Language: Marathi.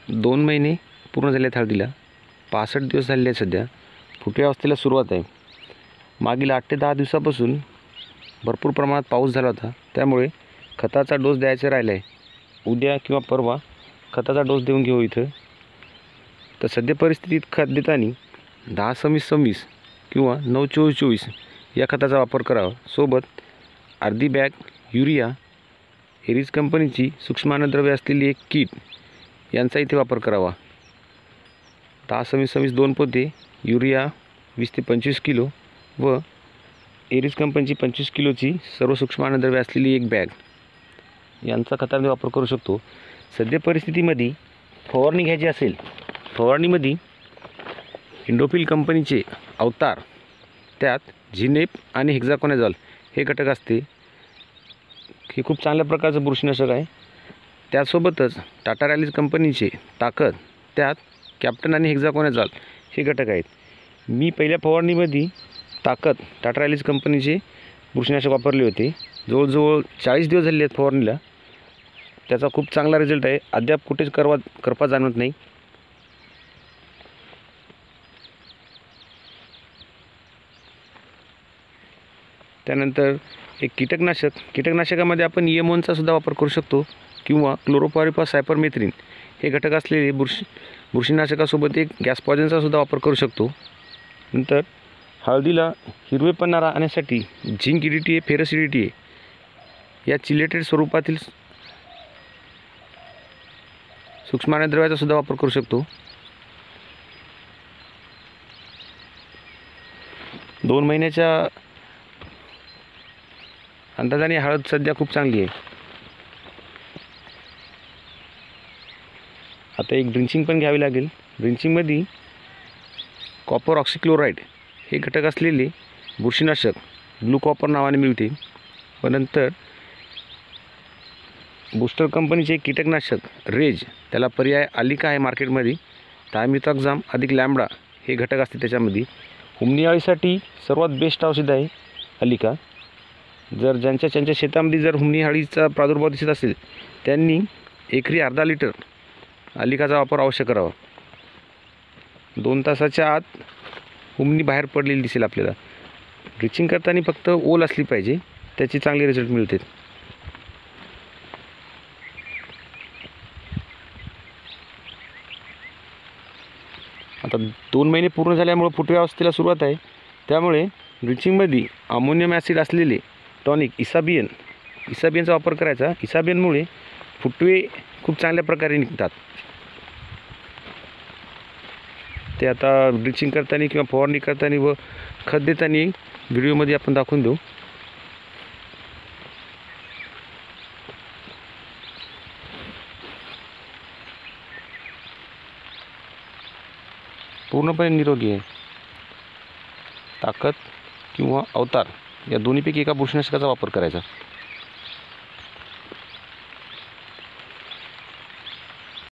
2 महिने पूर्ण झाले आहेत हळदीला. 65 दिवस झालेले आहेत सध्या. फुटव्या अवस्थेला सुरुवात आहे. मागील 8 ते 10 दिवसापासून भरपूर प्रमाणात पाऊस झाला होता, त्यामुळे खताचा डोस द्यायचा राहिला आहे. उद्या किंवा परवा खताचा डोस देऊन घेऊ इथं. तर सध्या परिस्थितीत खत देताना 10-26-26 किंवा 9-24-24 या खताचा वापर करावा. सोबत अर्धी बॅग युरिया, एरिस कंपनीची सूक्ष्म अन्नद्रव्य असलेली एक किट यांचा इथे वापर करावा. 10-26-26 2 पोते युरिया 20 ते 25 किलो व एरिस कंपनीची 25 किलोची सर्व सूक्ष्म अन्नद्रव्य असलेली एक बॅग यांचा खतामध्ये वापर करू शकतो. सध्या परिस्थितीमध्ये फवारणी घ्यायची असेल, फवारणीमध्ये इंडोफिल कंपनीचे अवतार, त्यात झिनेप आणि हेक्झाकोनाझॉल हे घटक असते. हे खूप चांगल्या प्रकारचं बुरशीनाशक आहे. त्यासोबतच टाटा रॅलीज कंपनीचे ताकद, त्यात कॅप्टन आणि हेक्झाकोनाझॉल हे घटक आहेत. मी पहिल्या फवारणीमध्ये ताकद टाटा रॅलीज कंपनीचे बुरशीनाशक वापरले होते. जवळजवळ 40 दिवस झाले आहेत फवारणीला. त्याचा खूप चांगला रिझल्ट आहे. अद्याप कुठेच करपा जाणवत नाही. त्यानंतर एक कीटकनाशकामध्ये आपण EMONचा सुद्धा वापर करू शकतो किंवा क्लोरोपायरिफॉस सायपरमेथ्रिन हे घटक असलेले बुरशीनाशकासोबत एक गॅस पॉयझनचा सुद्धा वापर करू शकतो. नंतर हळदीला हिरवेपणा राहण्यासाठी झिंक EDTA, फेरस EDTA या चिलेटेड स्वरूपातील सूक्ष्म अन्नद्रव्याचा सुद्धा वापर करू शकतो. 2 महिन्याच्या अंदाजाने हळद सध्या खूप चांगली आहे. आता एक ड्रिंचिंग पण घ्यावी लागेल. ड्रिंचिंगमध्ये कॉपर ऑक्सिक्लोराइड हे घटक असलेले बुरशीनाशक ब्लू कॉपर नावाने मिळते. व नंतर बूस्टर कंपनीचे कीटकनाशक रेज, त्याला पर्याय आलिका आहे मार्केटमध्ये. थायमिथॉक्झाम अधिक लॅम्बडा हे घटक असते त्याच्यामध्ये. हुमणी अळीसाठी सर्वात बेस्ट औषध आहे आलिका. जर ज्यांच्या शेतामध्ये जर हुमणी अळीचा प्रादुर्भाव दिसत असेल, त्यांनी एकरी अर्धा लिटर आलिकाचा वापर अवश्य करावा. 2 तासाच्या आत हुमणी बाहेर पडलेली दिसेल आपल्याला. ड्रिचिंग करताना फक्त ओल असली पाहिजे, त्याची चांगले रिझल्ट मिळते. आता 2 महिने पूर्ण झाल्यामुळे फुटव्या अवस्थेला सुरुवात आहे. त्यामुळे ड्रिचिंगमध्ये अमोनियम ॲसिड असलेले टॉनिक इसाबियनचा वापर करायचा. इसाबियनमुळे फुटवे खूप चांगल्या प्रकारे निघतात. ते आता ड्रिचिंग करताना किंवा फवारणी करताना व खत देताना व्हिडिओमध्ये आपण दाखवून देऊ. पूर्णपणे निरोगी आहे. ताकद किंवा अवतार या दोन्हीपैकी एका बुरशीनाशकाचा वापर करायचा.